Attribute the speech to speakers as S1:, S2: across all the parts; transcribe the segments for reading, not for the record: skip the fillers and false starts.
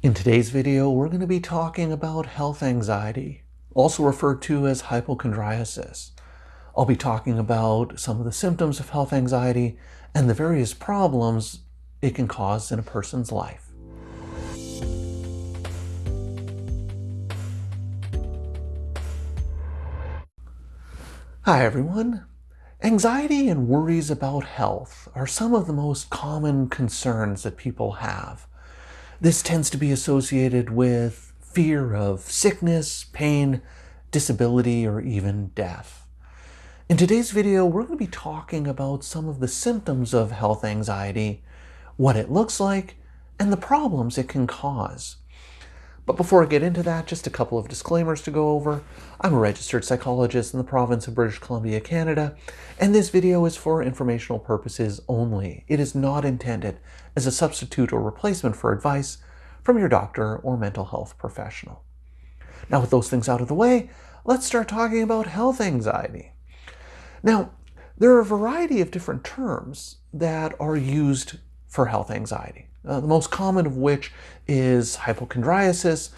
S1: In today's video, we're going to be talking about health anxiety, also referred to as hypochondriasis. I'll be talking about some of the symptoms of health anxiety and the various problems it can cause in a person's life. Hi everyone. Anxiety and worries about health are some of the most common concerns that people have. This tends to be associated with fear of sickness, pain, disability, or even death. In today's video, we're going to be talking about some of the symptoms of health anxiety, what it looks like, and the problems it can cause. But before I get into that, just a couple of disclaimers to go over. I'm a registered psychologist in the province of British Columbia, Canada, and this video is for informational purposes only. It is not intended as a substitute or replacement for advice from your doctor or mental health professional. Now, with those things out of the way, let's start talking about health anxiety. Now, there are a variety of different terms that are used for health anxiety. The most common of which is hypochondriasis.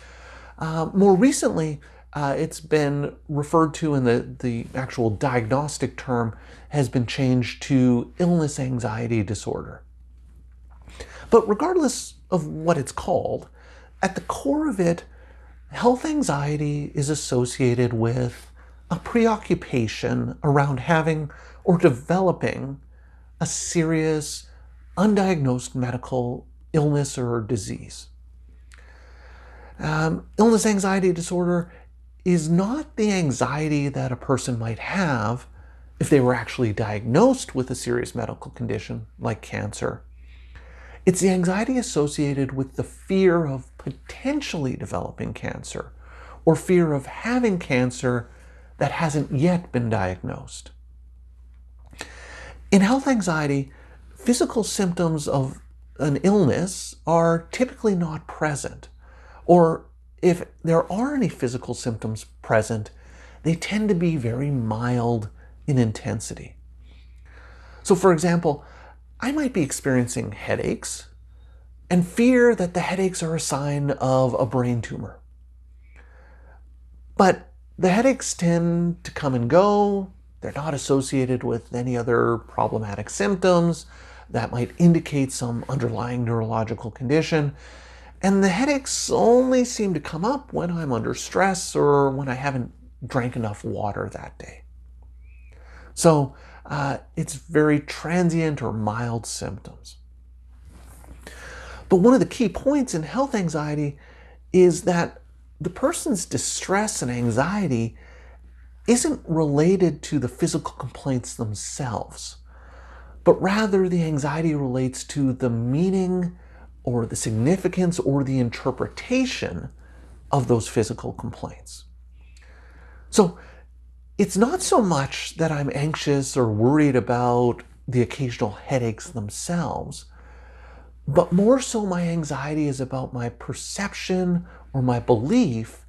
S1: More recently, it's been referred to in the actual diagnostic term has been changed to illness anxiety disorder. But regardless of what it's called, at the core of it, health anxiety is associated with a preoccupation around having or developing a serious, undiagnosed medical illness or disease. Illness anxiety disorder is not the anxiety that a person might have if they were actually diagnosed with a serious medical condition like cancer. It's the anxiety associated with the fear of potentially developing cancer or fear of having cancer that hasn't yet been diagnosed. In health anxiety, physical symptoms of an illness are typically not present, or if there are any physical symptoms present, they tend to be very mild in intensity. So for example, I might be experiencing headaches and fear that the headaches are a sign of a brain tumor. But the headaches tend to come and go. They're not associated with any other problematic symptoms that might indicate some underlying neurological condition. And the headaches only seem to come up when I'm under stress or when I haven't drank enough water that day. So it's very transient or mild symptoms. But one of the key points in health anxiety is that the person's distress and anxiety isn't related to the physical complaints themselves, but rather the anxiety relates to the meaning or the significance or the interpretation of those physical complaints. So it's not so much that I'm anxious or worried about the occasional headaches themselves, but more so my anxiety is about my perception or my belief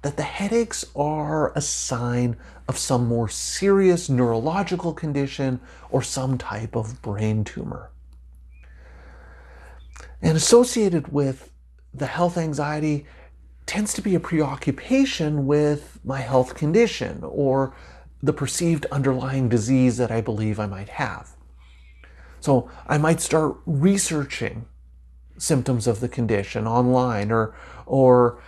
S1: that the headaches are a sign of some more serious neurological condition or some type of brain tumor. And associated with the health anxiety tends to be a preoccupation with my health condition or the perceived underlying disease that I believe I might have. So I might start researching symptoms of the condition online or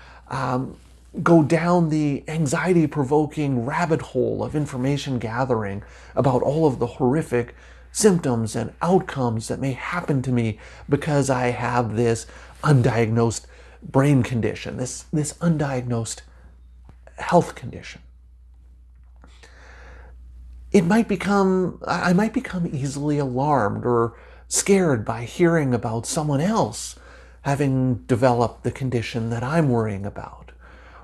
S1: go down the anxiety-provoking rabbit hole of information gathering about all of the horrific symptoms and outcomes that may happen to me because I have this undiagnosed brain condition, this undiagnosed health condition. I might become easily alarmed or scared by hearing about someone else having developed the condition that I'm worrying about,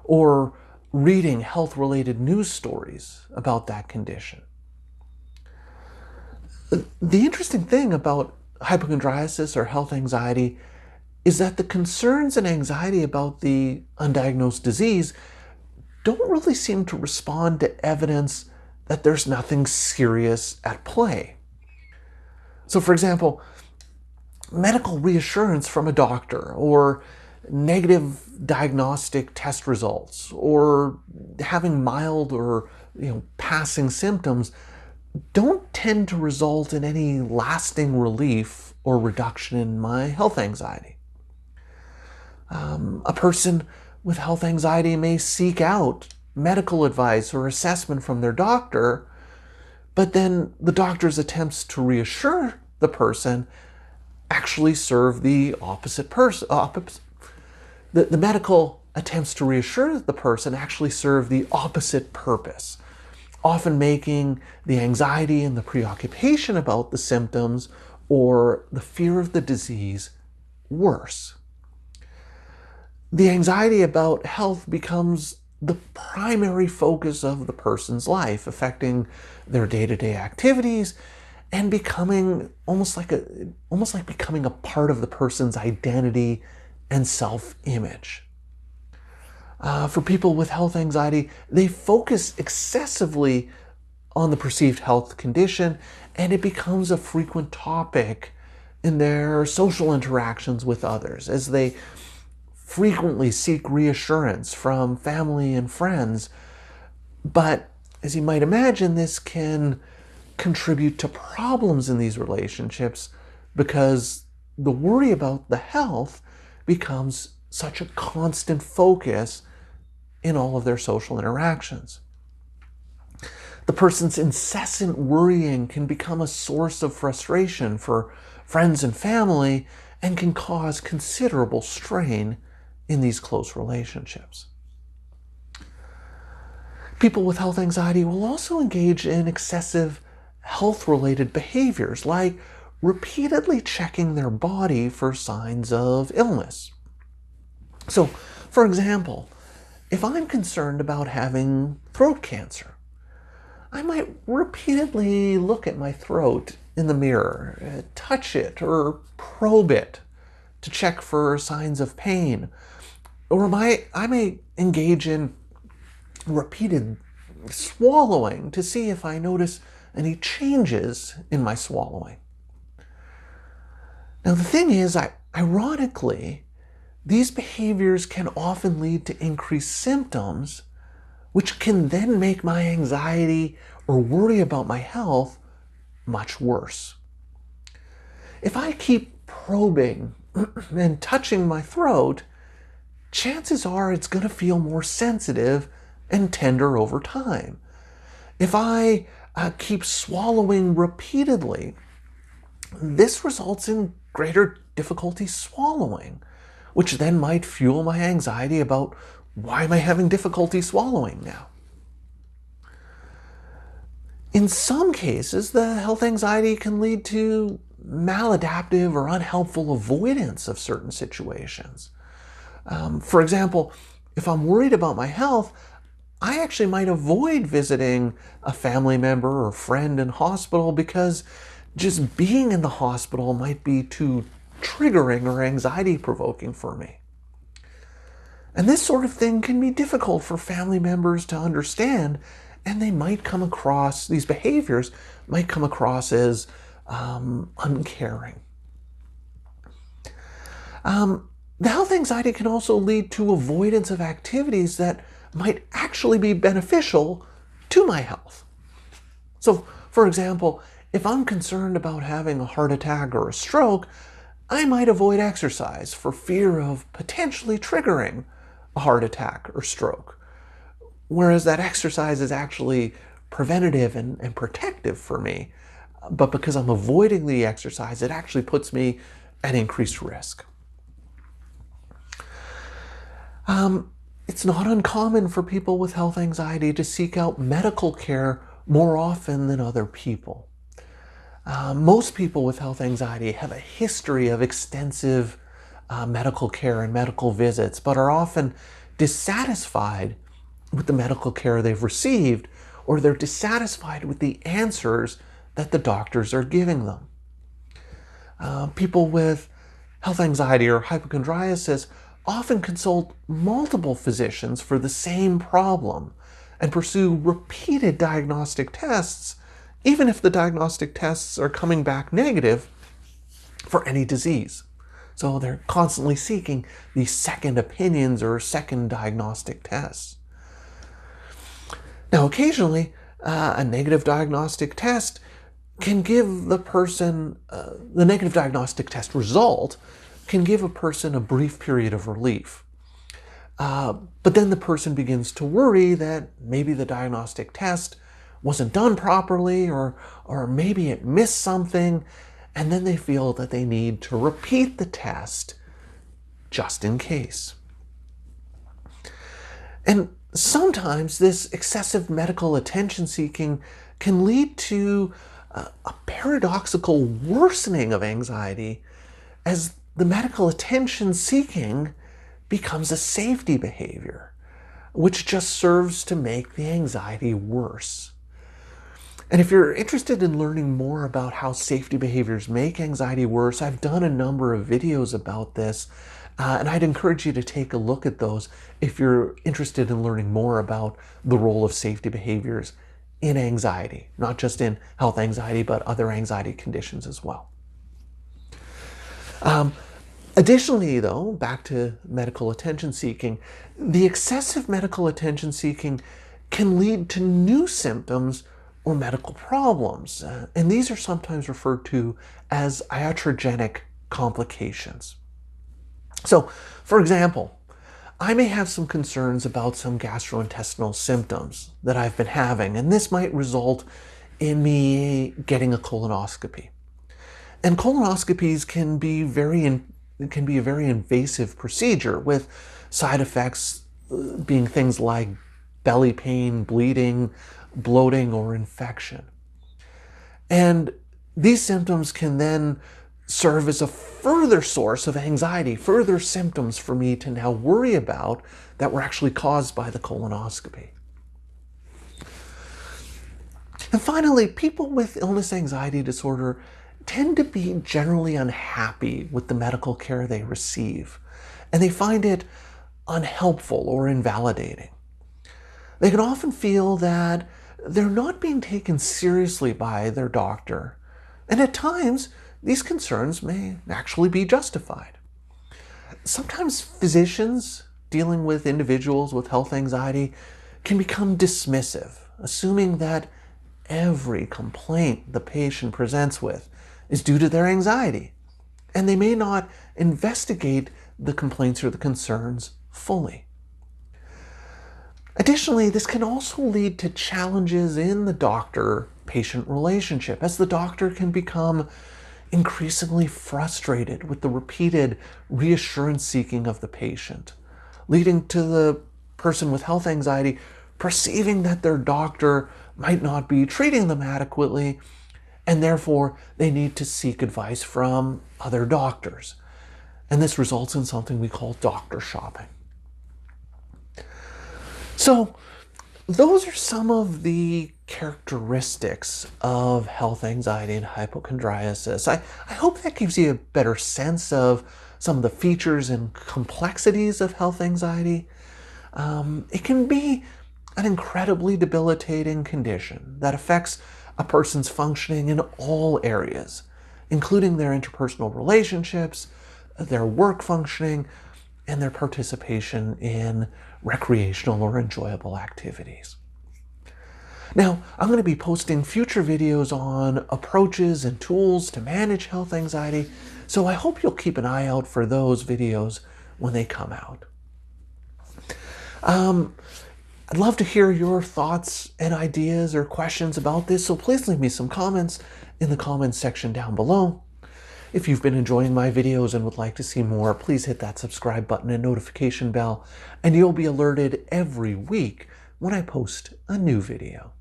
S1: or reading health-related news stories about that condition. The interesting thing about hypochondriasis or health anxiety is that the concerns and anxiety about the undiagnosed disease don't really seem to respond to evidence that there's nothing serious at play. So for example, medical reassurance from a doctor or negative diagnostic test results or having mild or passing symptoms don't tend to result in any lasting relief or reduction in my health anxiety. A person with health anxiety may seek out medical advice or assessment from their doctor, but then the doctor's attempts to reassure the person actually serve the opposite person. The medical attempts to reassure the person actually serve the opposite purpose, often making the anxiety and the preoccupation about the symptoms or the fear of the disease worse. The anxiety about health becomes the primary focus of the person's life, affecting their day-to-day activities and becoming almost like becoming a part of the person's identity and self-image. For people with health anxiety, they focus excessively on the perceived health condition, and it becomes a frequent topic in their social interactions with others, as they frequently seek reassurance from family and friends. But as you might imagine, this can contribute to problems in these relationships because the worry about the health becomes such a constant focus in all of their social interactions. The person's incessant worrying can become a source of frustration for friends and family and can cause considerable strain in these close relationships. People with health anxiety will also engage in excessive health-related behaviors, like repeatedly checking their body for signs of illness. So, for example, if I'm concerned about having throat cancer, I might repeatedly look at my throat in the mirror, touch it or probe it to check for signs of pain. Or I may engage in repeated swallowing to see if I notice any changes in my swallowing. Now the thing is, ironically, these behaviors can often lead to increased symptoms, which can then make my anxiety or worry about my health much worse. If I keep probing and touching my throat, chances are it's going to feel more sensitive and tender over time. If I keep swallowing repeatedly, this results in greater difficulty swallowing, which then might fuel my anxiety about why am I having difficulty swallowing now. In some cases, the health anxiety can lead to maladaptive or unhelpful avoidance of certain situations. For example, if I'm worried about my health, I actually might avoid visiting a family member or friend in hospital because just being in the hospital might be too triggering or anxiety-provoking for me. And this sort of thing can be difficult for family members to understand, and these behaviors might come across as uncaring. The health anxiety can also lead to avoidance of activities that might actually be beneficial to my health. So, for example, if I'm concerned about having a heart attack or a stroke, I might avoid exercise for fear of potentially triggering a heart attack or stroke, whereas that exercise is actually preventative and protective for me. But because I'm avoiding the exercise, it actually puts me at increased risk. It's not uncommon for people with health anxiety to seek out medical care more often than other people. Most people with health anxiety have a history of extensive medical care and medical visits, but are often dissatisfied with the medical care they've received, or they're dissatisfied with the answers that the doctors are giving them. People with health anxiety or hypochondriasis often consult multiple physicians for the same problem and pursue repeated diagnostic tests, even if the diagnostic tests are coming back negative for any disease. So they're constantly seeking these second opinions or second diagnostic tests. Now, occasionally, a negative diagnostic test can give the person, the negative diagnostic test result can give a person a brief period of relief. But then the person begins to worry that maybe the diagnostic test wasn't done properly, or maybe it missed something, and then they feel that they need to repeat the test just in case. And sometimes this excessive medical attention seeking can lead to a paradoxical worsening of anxiety as the medical attention seeking becomes a safety behavior, which just serves to make the anxiety worse. And if you're interested in learning more about how safety behaviors make anxiety worse, I've done a number of videos about this, and I'd encourage you to take a look at those if you're interested in learning more about the role of safety behaviors in anxiety, not just in health anxiety, but other anxiety conditions as well. Additionally, though, back to medical attention seeking, the excessive medical attention seeking can lead to new symptoms or medical problems, and these are sometimes referred to as iatrogenic complications. So, for example, I may have some concerns about some gastrointestinal symptoms that I've been having, and this might result in me getting a colonoscopy. And colonoscopies can be a very invasive procedure with side effects being things like belly pain, bleeding, bloating, or infection. And these symptoms can then serve as a further source of anxiety, further symptoms for me to now worry about that were actually caused by the colonoscopy. And finally, people with illness anxiety disorder tend to be generally unhappy with the medical care they receive, and they find it unhelpful or invalidating. They can often feel that they're not being taken seriously by their doctor, and at times these concerns may actually be justified. Sometimes physicians dealing with individuals with health anxiety can become dismissive, assuming that every complaint the patient presents with is due to their anxiety, and they may not investigate the complaints or the concerns fully. Additionally, this can also lead to challenges in the doctor-patient relationship, as the doctor can become increasingly frustrated with the repeated reassurance seeking of the patient, leading to the person with health anxiety perceiving that their doctor might not be treating them adequately, and therefore they need to seek advice from other doctors. And this results in something we call doctor shopping. So those are some of the characteristics of health anxiety and hypochondriasis. I hope that gives you a better sense of some of the features and complexities of health anxiety. It can be an incredibly debilitating condition that affects a person's functioning in all areas, including their interpersonal relationships, their work functioning, and their participation in recreational or enjoyable activities. Now, I'm going to be posting future videos on approaches and tools to manage health anxiety, so I hope you'll keep an eye out for those videos when they come out. I'd love to hear your thoughts and ideas or questions about this, so please leave me some comments in the comments section down below. If you've been enjoying my videos and would like to see more, please hit that subscribe button and notification bell, and you'll be alerted every week when I post a new video.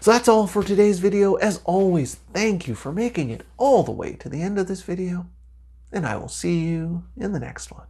S1: So that's all for today's video. As always, thank you for making it all the way to the end of this video, and I will see you in the next one.